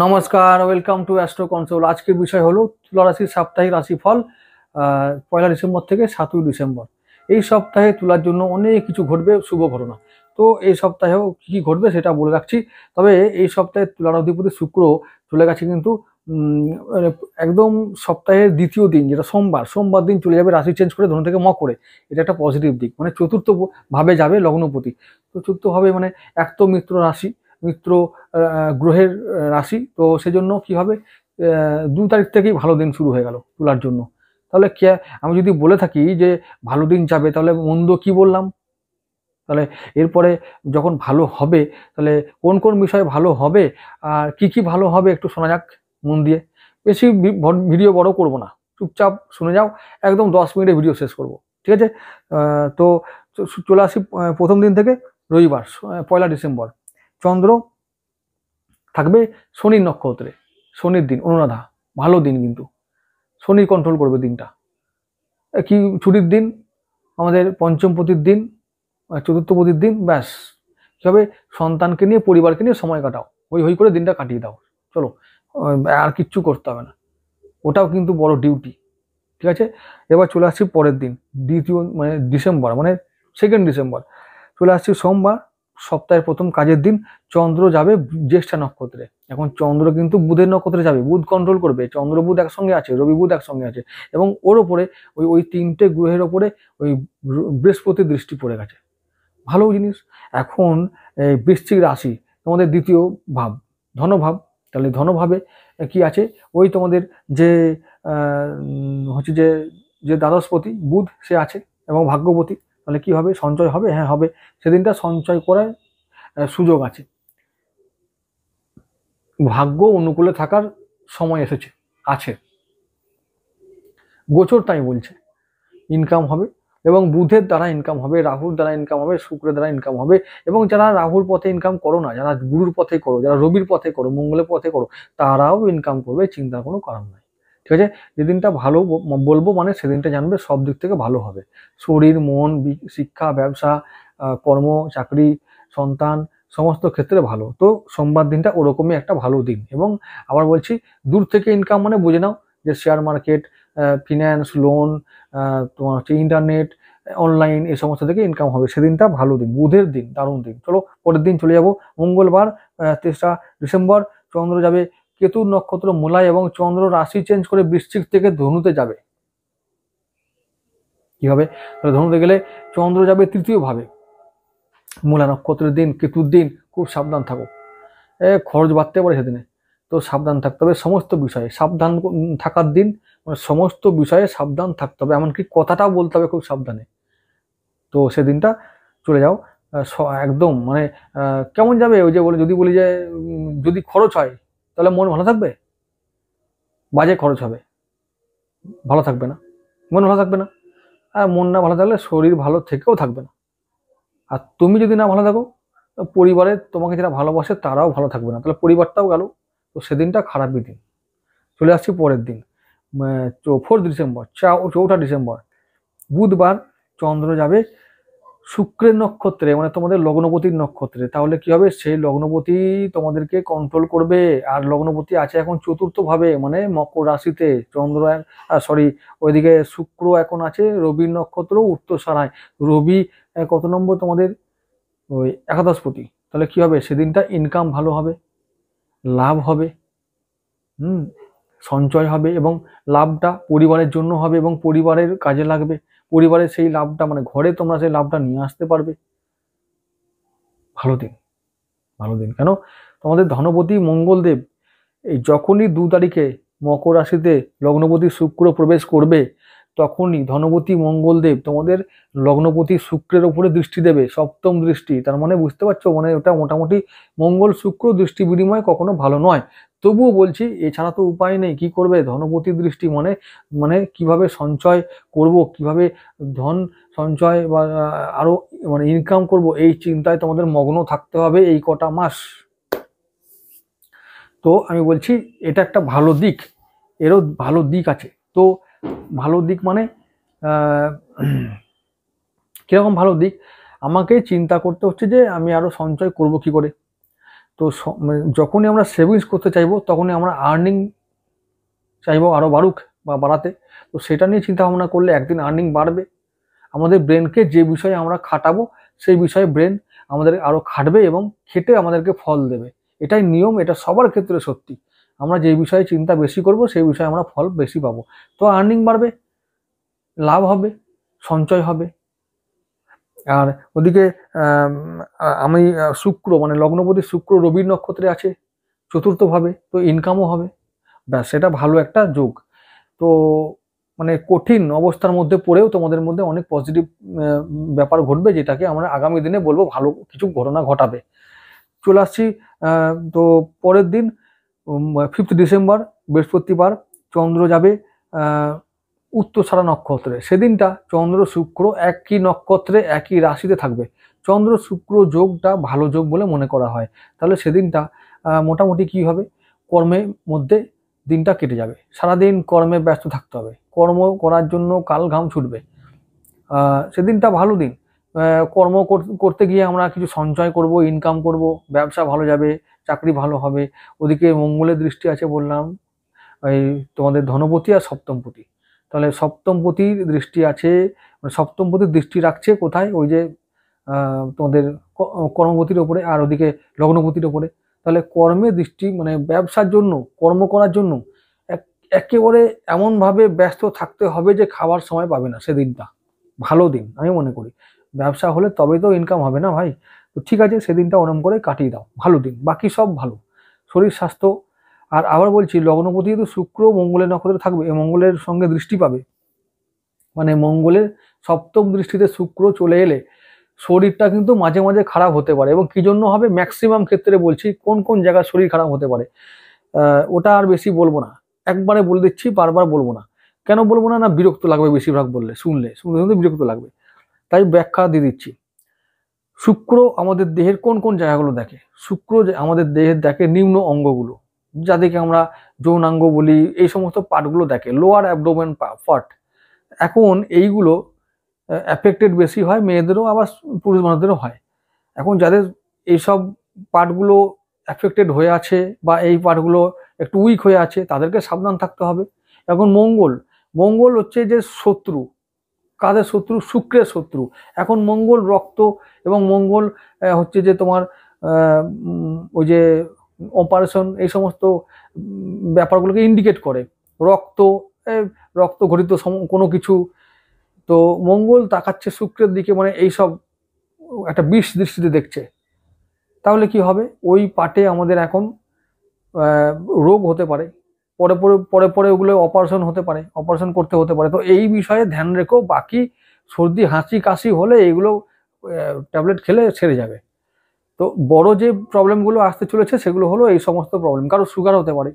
নমস্কার, welcome to astro console. আজকের বিষয় হলো তুলা রাশির সাপ্তাহিক রাশিফল 1 ডিসেম্বর থেকে 7 ডিসেম্বর। এই সপ্তাহে তুলার জন্য অনেক কিছু ঘটবে, শুভ ঘটনা। তো এই সপ্তাহেও কী কী ঘটবে সেটা বলে রাখছি। তবে এই সপ্তাহে তুলার অধিপতি শুক্র চলে গেছে কিন্তু মানে একদম সপ্তাহের দ্বিতীয় দিন, যেটা সোমবার দিন চলে যাবে রাশি চেঞ্জ করে ধনু থেকে মকরে। এটা একটা পজিটিভ দিক, মানে চতুর্থ ভাবে যাবে লগ্নপতি। তো চতুর্থ ভাবে মানে এক তো মিত্র রাশি, মিত্র গ্রহের রাশি, তো সেজন্য কি হবে 2 তারিখ থেকেই ভালো দিন শুরু হয়ে গেল তুলার জন্য। তাহলে আমি যদি বলে থাকি যে ভালো দিন যাবে, তাহলে মন্দ কি বললাম? তাহলে এরপরে যখন ভালো হবে, তাহলে কোন কোন বিষয়ে ভালো হবে আর কি কি ভালো হবে একটু শোনা যাক মন দিয়ে। বেশি ভিডিও বড় করব না, চুপচাপ শুনে যাও, একদম 10 মিনিটে ভিডিও শেষ করব, ঠিক আছে? তো চলে আসি প্রথম দিন থেকে। রবিবার 1 ডিসেম্বর চন্দ্র থাকবে শনির নক্ষত্রে, শনির দিন, অনুরাধা, ভালো দিন কিন্তু শনি কন্ট্রোল করবে দিনটা। কি ছুটির দিন, আমাদের পঞ্চমপতির দিন, চতুর্থপতির দিন, ব্যাস কি হবে, সন্তানকে নিয়ে পরিবারকে নিয়ে সময় কাটাও, হই করে দিনটা কাটিয়ে দাও, চলো, আর কিচ্ছু করতে হবে না, ওটাও কিন্তু বড় ডিউটি, ঠিক আছে? এবার চলে আসছি পরের দিন, দ্বিতীয় মানে ডিসেম্বর, মানে 2 ডিসেম্বর চলে আসছি সোমবার, সপ্তাহের প্রথম কাজের দিন। চন্দ্র যাবে জ্যেষ্ঠা নক্ষত্রে। এখন চন্দ্র কিন্তু বুধের নক্ষত্রে যাবে, বুধ কন্ট্রোল করবে, চন্দ্র বুধ একসঙ্গে আছে, রবি বুধ একসঙ্গে আছে, এবং ওর ওপরে ওই 3টে গ্রহের ওপরে ওই বৃহস্পতির দৃষ্টি পড়ে গেছে, ভালো জিনিস। এখন বৃশ্চিক রাশি তোমাদের দ্বিতীয় ভাব, ধনভাব। তাহলে ধনভাবে কি আছে, ওই তোমাদের যে হচ্ছে যে দ্বাদশপতি বুধ সে আছে, এবং ভাগ্যপতি। তাহলে কি হবে, সঞ্চয় হবে, হ্যাঁ হবে, সেদিনটা সঞ্চয় করার সুযোগ আছে, ভাগ্য অনুকূলে থাকার সময় এসেছে, আছে, গোচর তাই বলছে। ইনকাম হবে, এবং বুধের দ্বারা ইনকাম হবে, রাহুর দ্বারা ইনকাম হবে, শুক্রের দ্বারা ইনকাম হবে, এবং যারা রাহুর পথে ইনকাম করো না, যারা গুরুর পথে করো, যারা রবির পথে করো, মঙ্গলের পথে করো, তারাও ইনকাম করবে, চিন্তার কোনো কারণ নাই, ঠিক আছে? যেদিনটা ভালো বলবো মানে সেদিনটা জানবে সব দিক থেকে ভালো হবে, শরীর, মন, শিক্ষা, ব্যবসা, কর্ম, চাকরি, সন্তান, সমস্ত ক্ষেত্রে ভালো। তো সোমবার দিনটা ওরকমই একটা ভালো দিন। এবং আবার বলছি, দূর থেকে ইনকাম মানে বুঝে নাও যে শেয়ার মার্কেট, ফিন্যান্স, লোন, তোমার হচ্ছে ইন্টারনেট, অনলাইন, এই সমস্ত থেকে ইনকাম হবে, সেদিনটা ভালো দিন, বুধের দিন, দারুণ দিন। চলো পরের দিন চলে যাব, মঙ্গলবার 23 ডিসেম্বর চন্দ্র যাবে কেতুর নক্ষত্র মূলায়, এবং চন্দ্র রাশি চেঞ্জ করে বৃশ্চিক থেকে ধনুতে যাবে। কি হবে, ধনুতে গেলে চন্দ্র যাবে তৃতীয় ভাবে, মূলা নক্ষত্রের দিন, কেতুর দিন, খুব সাবধান থাকো, খরচ বাড়তে পারে সেদিনে, তো সাবধান থাকতে হবে, সমস্ত বিষয়ে সাবধান থাকার দিন, মানে সমস্ত বিষয়ে সাবধান থাকতে হবে, এমনকি কথাটাও বলতে হবে খুব সাবধানে। তো সেদিনটা চলে যাও, একদম মানে কেমন যাবে, ওই যে বলে, যদি বলি যে যদি খরচ হয় তাহলে মন ভালো থাকবে, বাজে খরচ হবে, ভালো থাকবে না, মন ভালো থাকবে না, আর মন না ভালো থাকলে শরীর ভালো থেকেও থাকবে না, আর তুমি যদি না ভালো থাকো, পরিবারে তোমাকে যারা ভালোবাসে তারাও ভালো থাকবে না, তাহলে পরিবারটাও গেল, তো সেদিনটা খারাপই দিন। চলে আসছি পরের দিন, 4 ডিসেম্বর 4 ডিসেম্বর বুধবার চন্দ্র যাবে শুক্রের নক্ষত্রে, মানে তোমাদের লগ্নপতির নক্ষত্রে। তাহলে কি হবে, সেই লগ্নপতি তোমাদেরকে কন্ট্রোল করবে, আর লগ্নপতি আছে এখন চতুর্থ ভাবে, মানে মকর রাশিতে, চন্দ্র সরি ওইদিকে শুক্র এখন আছে রবির নক্ষত্র উত্তরসরায়, রবি কত নম্বর তোমাদের, ওই একাদশপতি। তাহলে কি হবে, সেদিনটা ইনকাম ভালো হবে, লাভ হবে, সঞ্চয় হবে, এবং লাভটা পরিবারের জন্য হবে, এবং পরিবারের কাজে লাগবে, পরিবারের সেই লাভটা মানে ঘরে তোমরা সেই লাভটা নিয়ে আসতে পারবে, ভালো দিন, ভালো দিন। কেন, তোমাদের ধনপতি মঙ্গলদেব এই যখনই 2 তারিখে মকর রাশিতে লগ্নপতি শুক্র প্রবেশ করবে, তখনই ধনপতি মঙ্গলদেব তোমাদের লগ্নপতি শুক্রের উপরে দৃষ্টি দেবে, সপ্তম দৃষ্টি। তার মানে বুঝতে পারছো, মানে ওটা মোটামুটি মঙ্গল শুক্র দৃষ্টি বিনিময় কখনো ভালো নয়। তবুও বলছি, এছাড়া তো উপায় নেই। কি করবে? ধনপতি দৃষ্টি মানে মানে কিভাবে সঞ্চয় করব, কিভাবে ধন সঞ্চয় বা আরো মানে ইনকাম করব, এই চিন্তায় তোমাদের মগ্ন থাকতে হবে এই কটা মাস। তো আমি বলছি এটা একটা ভালো দিক, এরও ভালো দিক আছে। তো ভালো দিক মানে কিরকম ভালো দিক? আমাকে চিন্তা করতে হচ্ছে যে আমি আরো সঞ্চয় করব কি করে। তো যখনই আমরা সেভিংস করতে চাইবো, তখনই আমরা আর্নিং চাইবো আরো বাড়ুক বা বাড়াতে। তো সেটা নিয়ে চিন্তা ভাবনা করলে একদিন আর্নিং বাড়বে। আমাদের ব্রেনকে যে বিষয়ে আমরা খাটাবো, সেই বিষয়ে ব্রেন আমাদের আরো খাটবে এবং খেটে আমাদেরকে ফল দেবে। এটাই নিয়ম, এটা সবার ক্ষেত্রে সত্যি। আমরা যে বিষয়ে চিন্তা বেশি করব, সেই বিষয়ে আমরা ফল বেশি পাবো। তো আর্নিং বাড়বে, লাভ হবে, সঞ্চয় হবে। আর ওদিকে আমি শুক্র মানে লগ্নপতি শুক্র রবির নক্ষত্রে আছে চতুর্থ ভাবে, তো ইনকামও হবে। ব্যাস, সেটা ভালো একটা যোগ। তো মানে কঠিন অবস্থার মধ্যে পড়েও তোমাদের মধ্যে অনেক পজিটিভ ব্যাপার ঘটবে, যেটাকে আমরা আগামী দিনে বলবো ভালো কিছু ঘটনা ঘটাবে। চলে আসছি তো পরের দিন 5 ডিসেম্বর বৃহস্পতিবার চন্দ্র যাবে উত্তরছাড়া নক্ষত্রে। সেদিনটা চন্দ্র শুক্র একই নক্ষত্রে একই রাশিতে থাকবে। চন্দ্র শুক্র যোগটা ভালো যোগ বলে মনে করা হয়। তাহলে সেদিনটা মোটামুটি কি হবে, কর্মের মধ্যে দিনটা কেটে যাবে। সারাদিন কর্মে ব্যস্ত থাকতে হবে, কর্ম করার জন্য কাল ঘাম ছুটবে। সেদিনটা ভালো দিন। কর্ম করতে গিয়ে আমরা কিছু সঞ্চয় করব, ইনকাম করব, ব্যবসা ভালো যাবে, চাকরি ভালো হবে। ওদিকে মঙ্গলের দৃষ্টি আছে বললাম, এই তোমাদের ধনপতি আর সপ্তমপতি। তাহলে সপ্তমপতির দৃষ্টি আছে, মানে সপ্তমপতির দৃষ্টি রাখছে কোথায়? ওই যে তোমাদের কর্মপতির ওপরে, আর ওদিকে লগ্নপতির ওপরে। তাহলে কর্মের দৃষ্টি মানে ব্যবসার জন্য, কর্ম করার জন্য একেবারে এমনভাবে ব্যস্ত থাকতে হবে যে খাবার সময় পাবে না। সেদিনটা ভালো দিন আমি মনে করি। ব্যবসা হলে তবেই তো ইনকাম হবে না ভাই। তো ঠিক আছে, সেদিনটা ওরম করে কাটিয়ে দাও, ভালো দিন। বাকি সব ভালো, শরীর স্বাস্থ্য। আর আবার বলছি, লগ্নপতি তো শুক্র মঙ্গলের নক্ষত্রে থাকবে, মঙ্গলের সঙ্গে দৃষ্টি পাবে, মানে মঙ্গলের সপ্তম দৃষ্টিতে শুক্র চলে এলে শরীরটা কিন্তু মাঝে মাঝে খারাপ হতে পারে। এবং কি জন্য হবে, ম্যাক্সিমাম ক্ষেত্রে বলছি কোন কোন জায়গায় শরীর খারাপ হতে পারে ওটা আর বেশি বলবো না, একবারে বলে দিচ্ছি, বারবার বলবো না। কেন বলবো না? না বিরক্ত লাগবে বেশিরভাগ বললে, শুনলে শুনতে বিরক্ত লাগবে, তাই ব্যাখ্যা দিয়ে দিচ্ছি। শুক্র আমাদের দেহের কোন কোন জায়গাগুলো দেখে? শুক্র যে আমাদের দেহের দেখে নিম্ন অঙ্গগুলো, যাদেরকে আমরা যৌনাঙ্গ বলি, এই সমস্ত পার্টগুলো দেখে, লোয়ার অ্যাবডোমেন পার্ট। এখন এইগুলো অ্যাফেক্টেড বেশি হয় মেয়েদেরও, আবার পুরুষ মানুষদেরও হয়। এখন যাদের এইসব পার্টগুলো অ্যাফেক্টেড হয়ে আছে বা এই পার্টগুলো একটু উইক হয়ে আছে, তাদেরকে সাবধান থাকতে হবে। এখন মঙ্গল, মঙ্গল হচ্ছে যে শত্রু। কাদের শত্রু? শুক্রের শত্রু। এখন মঙ্গল রক্ত, এবং মঙ্গল হচ্ছে যে তোমার ওই যে অপারেশন, এই সমস্ত ব্যাপারগুলোকে ইন্ডিকেট করে। রক্ত, রক্ত ঘটিত কোনো কিছু। তো মঙ্গল তাকাচ্ছে শুক্রের দিকে, মানে এইসব একটা বিষ দৃষ্টিতে দেখছে। তাহলে কি হবে, ওই পাটে আমাদের এখন রোগ হতে পারে, পরে পরে পরে পরে ওগুলো অপারেশন হতে পারে, অপারেশন করতে হতে পারে। তো এই বিষয়ে ধ্যান রেখো। বাকি সর্দি হাঁচি কাশি হলে এইগুলো ট্যাবলেট খেলে সেরে যাবে। তো বড় যে প্রবলেমগুলো আসতে চলেছে সেগুলো হলো এই সমস্ত প্রবলেম। কারো সুগার হতে পারে,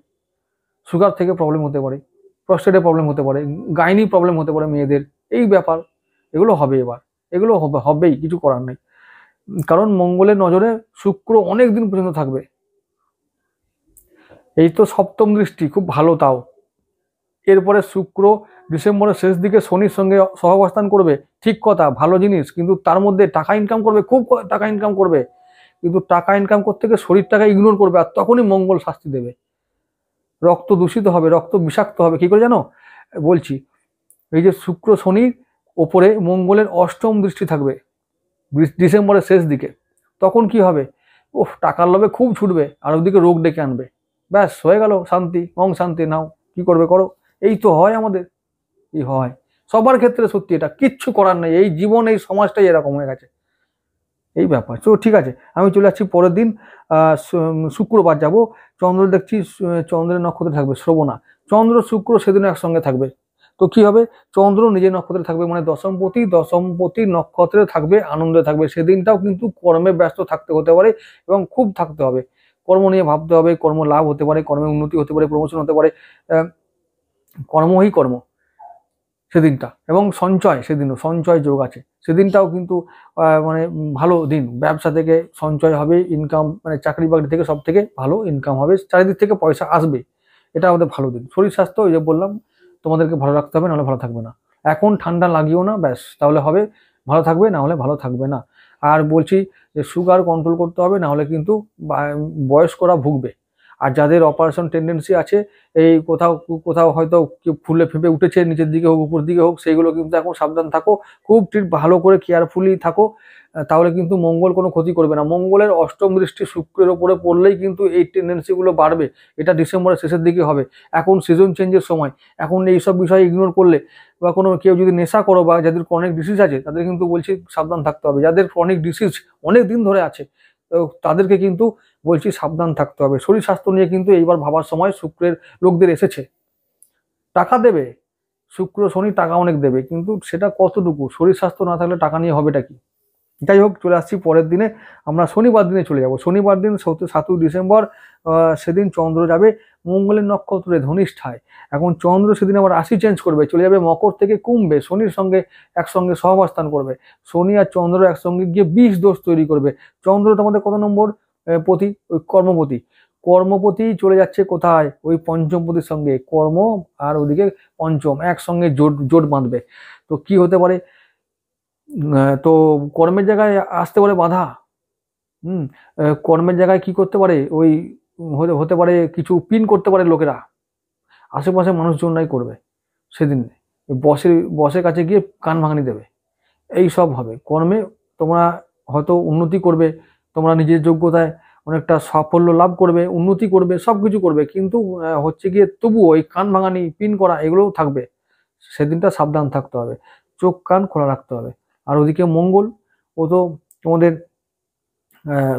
সুগার থেকে প্রবলেম হতে পারে, প্রস্টেটে প্রবলেম হতে পারে, গাইনি প্রবলেম হতে পারে মেয়েদের। এই ব্যাপার এগুলো হবে এবার, এগুলো হবেই, কিছু করার নেই। কারণ মঙ্গলের নজরে শুক্র অনেক দিন পর্যন্ত থাকবে। এই তো সপ্তম দৃষ্টি, খুব ভালো। তাও এরপরে শুক্র ডিসেম্বরের শেষ দিকে শনির সঙ্গে সহাবস্থান করবে, ঠিক কথা, ভালো জিনিস। কিন্তু তার মধ্যে টাকা ইনকাম করবে, খুব টাকা ইনকাম করবে, কিন্তু টাকা ইনকাম করতে গিয়ে শরীরটাকে ইগনোর করবে, আর তখনই মঙ্গল শাস্তি দেবে। রক্ত দূষিত হবে, রক্ত বিষাক্ত হবে। কি করে জানো? বলছি, এই যে শুক্র শনির ওপরে মঙ্গলের অষ্টম দৃষ্টি থাকবে ডিসেম্বরের শেষ দিকে, তখন কি হবে? ওহ, টাকার লোভে খুব ছুটবে, আর ওদিকে রোগ ডেকে আনবে। ব্যাস হয়ে গেল, শান্তি ওং শান্তি, নাও কি করবে করো। এই তো হয় আমাদের, এই হয় সবার ক্ষেত্রে, সত্যি। এটা কিচ্ছু করার নেই, এই জীবন, এই সমাজটাই এরকম হয়ে গেছে, এই ব্যাপার। তো ঠিক আছে, আমি চলে যাচ্ছি পরের দিন। শুক্রবার যাব। চন্দ্র দেখছি চন্দ্রের নক্ষত্রে থাকবে শ্রবণা। চন্দ্র শুক্র সেদিন একসঙ্গে থাকবে। তো কি হবে, চন্দ্র নিজের নক্ষত্রে থাকবে, মানে দশমপতি নক্ষত্রে থাকবে, আনন্দে থাকবে। সেদিনটাও কিন্তু কর্মে ব্যস্ত থাকতে হতে পারে এবং খুব থাকতে হবে, কর্ম নিয়ে ভাবতে হবে, কর্ম লাভ হতে পারে, কর্মে উন্নতি হতে পারে, প্রমোশন হতে পারে, কর্মই কর্ম সেদিনটা। এবং সেদিনও সঞ্চয় যোগ আছে, সেদিনটাও কিন্তু মানে ভালো দিন, ব্যবসা থেকে সঞ্চয় হবে, ইনকাম মানে চাকরি বাকরি থেকে সব থেকে ভালো ইনকাম হবে, চারিদিক থেকে পয়সা আসবে, এটা আমাদের ভালো দিন। শরীর স্বাস্থ্য ওই যে বললাম তোমাদেরকে ভালো রাখতে হবে, নাহলে ভালো থাকবে না। এখন ঠান্ডা লাগিও না, ব্যাস তাহলে হবে, ভালো থাকবে, না হলে ভালো থাকবে না। আর বলছি যে সুগার কন্ট্রোল করতে হবে, না হলে কিন্তু বয়স্করা ভুগবে। আর যাদের অপারেশন টেন্ডেন্সি আছে, এই কোথাও কোথাও হয়তো ফুলে ফেঁপে উঠেছে, নিচের দিকে হোক উপর দিকে হোক, সেইগুলো কিন্তু এখন সাবধান থাকো, খুব ভালো করে কেয়ারফুলি থাকো, তাহলে কিন্তু মঙ্গল কোনো ক্ষতি করবে না। মঙ্গলের অষ্টম দৃষ্টি শুক্রের ওপরে পড়লেই কিন্তু এই টেন্ডেন্সিগুলো বাড়বে, এটা ডিসেম্বরের শেষের দিকে হবে। এখন সিজন চেঞ্জের সময়, এখন এইসব বিষয় ইগনোর করলে বা কোনো কেউ যদি নেশা করো বা যাদের ক্রনিক ডিসিজ আছে তাদের কিন্তু বলছি সাবধান থাকতে হবে। যাদের ক্রনিক ডিসিজ অনেক দিন ধরে আছে তো তাদেরকে কিন্তু বলছি সাবধান থাকতে হবে। শরীর স্বাস্থ্য নিয়ে কিন্তু এইবার ভাবার সময় শুক্রের লোকদের এসেছে। টাকা দেবে, শুক্র শনি টাকা অনেক দেবে, কিন্তু সেটা কতটুকু, শরীর স্বাস্থ্য না থাকলে টাকা নিয়ে হবেটা কি। যাই হোক, চলে আসছি পরের দিনে, আমরা শনিবার দিনে চলে যাব। শনিবার দিন 7ই ডিসেম্বর, সেদিন চন্দ্র যাবে মঙ্গলের নক্ষত্রে ধনিষ্ঠায়। এখন চন্দ্র সেদিন আবার রাশি চেঞ্জ করবে, চলে যাবে মকর থেকে কুম্ভে, শনির সঙ্গে একসঙ্গে সহাবস্থান করবে। শনি আর চন্দ্র একসঙ্গে গিয়ে 20 দোষ তৈরি করবে। চন্দ্র তোমাদের কত নম্বর পতি, ওই কর্মপতি। কর্মপতি চলে যাচ্ছে কোথায়, ওই পঞ্চমপতির সঙ্গে, কর্ম আর ওদিকে পঞ্চম একসঙ্গে জোট জোট বাঁধবে। তো কি হতে পারে, তো কর্মের জায়গায় আসতে পারে বাধা। কর্মের জায়গায় কি করতে পারে, ওই হতে পারে কিছু পিন করতে পারে লোকেরা, আশেপাশে মানুষজনরাই করবে সেদিন, বসের কাছে গিয়ে কান ভাঙানি দেবে, এই সব হবে। কর্মে তোমরা হয়তো উন্নতি করবে, তোমরা নিজের যোগ্যতায় অনেকটা সাফল্য লাভ করবে, উন্নতি করবে, সব কিছু করবে, কিন্তু হচ্ছে গিয়ে তবুও ওই কান ভাঙানি পিন করা এগুলোও থাকবে। সেদিনটা সাবধান থাকতে হবে, চোখ কান খোলা রাখতে হবে। আর ওদিকে মঙ্গল, ও তো তোমাদের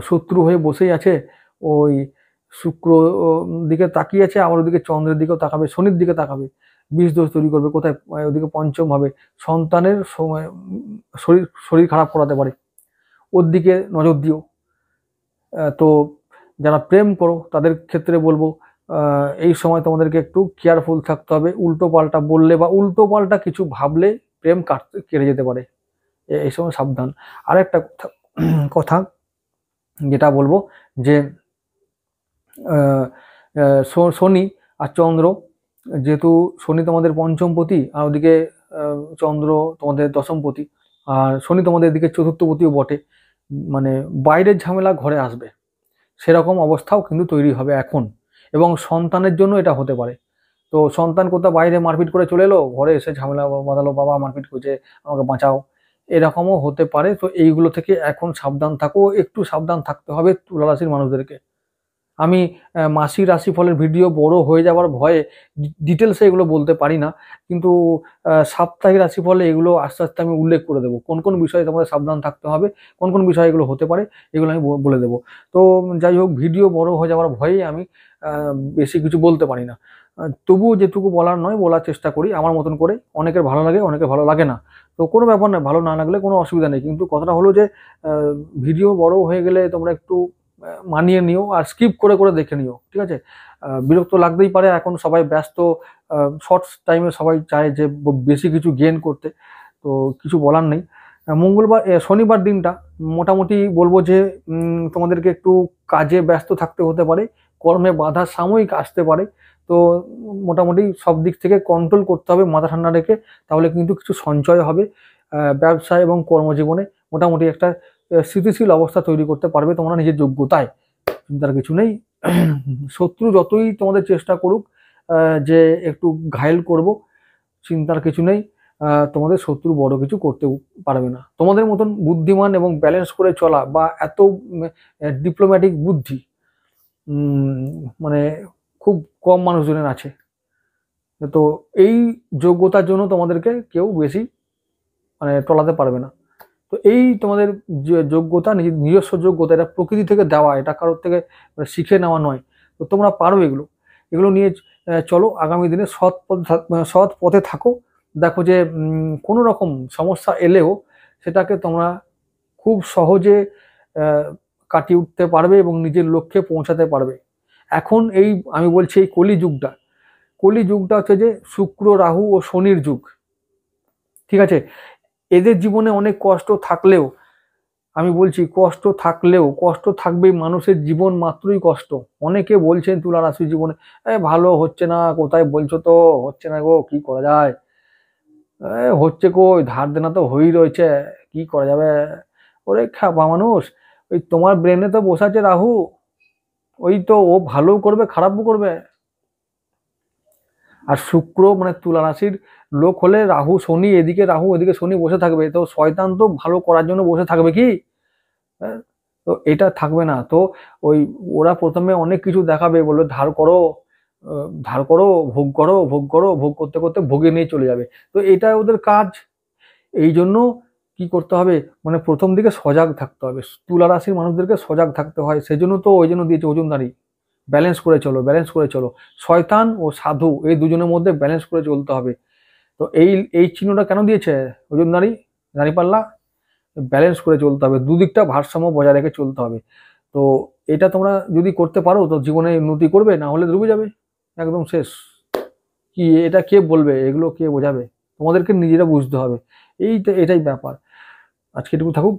শত্রু হয়ে বসেই আছে, ওই শুক্র দিকে তাকিয়ে আছে, আবার ওদিকে চন্দ্রের দিকেও তাকাবে, শনির দিকে তাকাবে, বিষ দোষ তৈরি করবে। কোথায়, ওদিকে পঞ্চম ভাবে, সন্তানের সময় শরীর শরীর খারাপ করাতে পারে, ওর দিকে নজর দিও। তো যারা প্রেম করো তাদের ক্ষেত্রে বলবো এই সময় তোমাদেরকে একটু কেয়ারফুল থাকতে হবে, উল্টো পাল্টা বললে বা উল্টো পাল্টা কিছু ভাবলে প্রেম কেটে যেতে পারে, এই সময় সাবধান। আর একটা কথা যেটা বলবো যে শনি আর চন্দ্র, যেহেতু শনি তোমাদের পঞ্চমপতি আর ওদিকে চন্দ্র তোমাদের দশমপতি, আর শনি তোমাদের দিকে চতুর্থপতিও বটে, মানে বাইরের ঝামেলা ঘরে আসবে, সেরকম অবস্থাও কিন্তু তৈরি হবে এখন। এবং সন্তানের জন্য এটা হতে পারে। তো সন্তান কোথাও বাইরে মারপিট করে চলে এলো, ঘরে এসে ঝামেলা বাঁধালো, বাবা মারপিট করছে আমাকে বাঁচাও, এরকমও হতে পারে। তো এইগুলো থেকে এখন সাবধান থাকো, একটু সাবধান থাকতে হবে তুলা রাশির মানুষদেরকে। আমি মাসিক রাশিফলের ভিডিও বড় হয়ে যাওয়ার ভয়ে ডিটেলসে এগুলো বলতে পারি না, কিন্তু সাপ্তাহিক রাশিফলে এগুলো আস্তে আস্তে আমি উল্লেখ করে দেবো, কোন কোন বিষয়ে তোমাদের সাবধান থাকতে হবে, কোন কোন বিষয়ে এগুলো হতে পারে, এগুলো আমি বলে দেবো। তো যাই হোক, ভিডিও বড় হয়ে যাওয়ার ভয়েই আমি বেশি কিছু বলতে পারি না, তবুও যেটুকু বলার নয় বলার চেষ্টা করি আমার মতন করে। অনেকের ভালো লাগে, অনেকের ভালো লাগে না, তো কোনো ব্যাপার নয়, ভালো না লাগলে কোনো অসুবিধা নেই, কিন্তু কথাটা হলো যে ভিডিও বড় হয়ে গেলে তোমরা একটু মানিয়ে নিও আর স্কিপ করে করে দেখে নিও, ঠিক আছে। বিরক্ত লাগতেই পারে, এখন সবাই ব্যস্ত, শর্ট টাইমে সবাই চায় যে বেশি কিছু গেইন করতে, তো কিছু বলার নেই। শনিবার দিনটা মোটামুটি বলবো যে তোমাদেরকে একটু কাজে ব্যস্ত থাকতে হতে পারে, কর্মে বাধা সাময়িক আসতে পারে, তো মোটামুটি সব দিক থেকে কন্ট্রোল করতে হবে মাথা ঠান্ডা রেখে, তাহলে কিন্তু কিছু সঞ্চয় হবে, ব্যবসা এবং কর্মজীবনে মোটামুটি একটা স্থিতিশীল অবস্থা তৈরি করতে পারবে তোমরা নিজের যোগ্যতায়, চিন্তার কিছু নেই। শত্রু যতই তোমাদের চেষ্টা করুক যে একটু ঘায়েল করব, চিন্তার কিছু নেই, তোমাদের শত্রু বড় কিছু করতে পারবে না। তোমাদের মতন বুদ্ধিমান এবং ব্যালেন্স করে চলা বা এত ডিপ্লোম্যাটিক বুদ্ধি মানে খুব কম মানুষজনের আছে। তো এই যোগ্যতার জন্য তোমাদেরকে কেউ বেশি মানে টলাতে পারবে না। তো এই তোমাদের যে যোগ্যতা, নিজস্ব যোগ্যতা, এটা প্রকৃতি থেকে দেওয়া, এটা কারোর থেকে শিখে নেওয়া নয়। তো তোমরা পারো এগুলো, এগুলো নিয়ে চলো আগামী দিনে সৎ পথে থাকো। দেখো যে কোনো রকম সমস্যা এলেও সেটাকে তোমরা খুব সহজে কাটিয়ে উঠতে পারবে এবং নিজের লক্ষ্যে পৌঁছাতে পারবে। এখন এই আমি বলছি এই কলিযুগটা হচ্ছে যে শুক্র, রাহু ও শনির যুগ। ঠিক আছে, এদের জীবনে অনেক কষ্ট থাকলেও, আমি বলছি কষ্ট থাকবেই, মানুষের জীবন মাত্রই কষ্ট। অনেকে বলছেন তুলা রাশির জীবনে ভালো হচ্ছে না, কোথায় বলছো তো হচ্ছে না গো, কি করা যায়, হচ্ছে কই, ধার দেনা তো হয়েই রয়েছে, কি করা যাবে। ওরে খাবা মানুষ, ওই তোমার ব্রেনে তো বসে আছে রাহু, ওই তো ও ভালো করবে খারাপও করবে। আর শুক্র মানে তুলা রাশির লোক হলে রাহু শনি, এদিকে রাহু এদিকে শনি বসে থাকবে, তো শয়তান তো ভালো করার জন্য বসে থাকবে কি? হ্যাঁ, তো এটা থাকবে না তো। ওই ওরা প্রথমে অনেক কিছু দেখাবে, বলবে ধার করো, ধার করো, ভোগ করো, ভোগ করো, ভোগ করতে করতে ভোগে নিয়ে চলে যাবে। তো এটা ওদের কাজ। এই জন্য কি করতে হবে, মানে প্রথম দিকে সজাগ থাকতে হবে, তুলা রাশির মানুষদেরকে সজাগ থাকতে হয়। সেই জন্য তো ওই জন্য দিয়েছে ওজনদারি, ব্যালেন্স করে চলো, ব্যালেন্স করে চলো। শয়তান ও সাধু এই দুজনের মধ্যে ব্যালেন্স করে চলতে হবে। তো এই এই চিহ্নটা কেন দিয়েছে ওজনদারি, দাঁড়িপাল্লা, ব্যালেন্স করে চলতে হবে, দুদিকটা ভারসাম্য বজায় রেখে চলতে হবে। তো এটা তোমরা যদি করতে পারো তো জীবনে উন্নতি করবে, না হলে ডুবে যাবে, একদম শেষ। কি এটা কে বলবে, এগুলো কে বোঝাবে? তোমাদেরকে নিজেরা বুঝতে হবে। এটাই ব্যাপার। আজকে এটুকু থাকুক।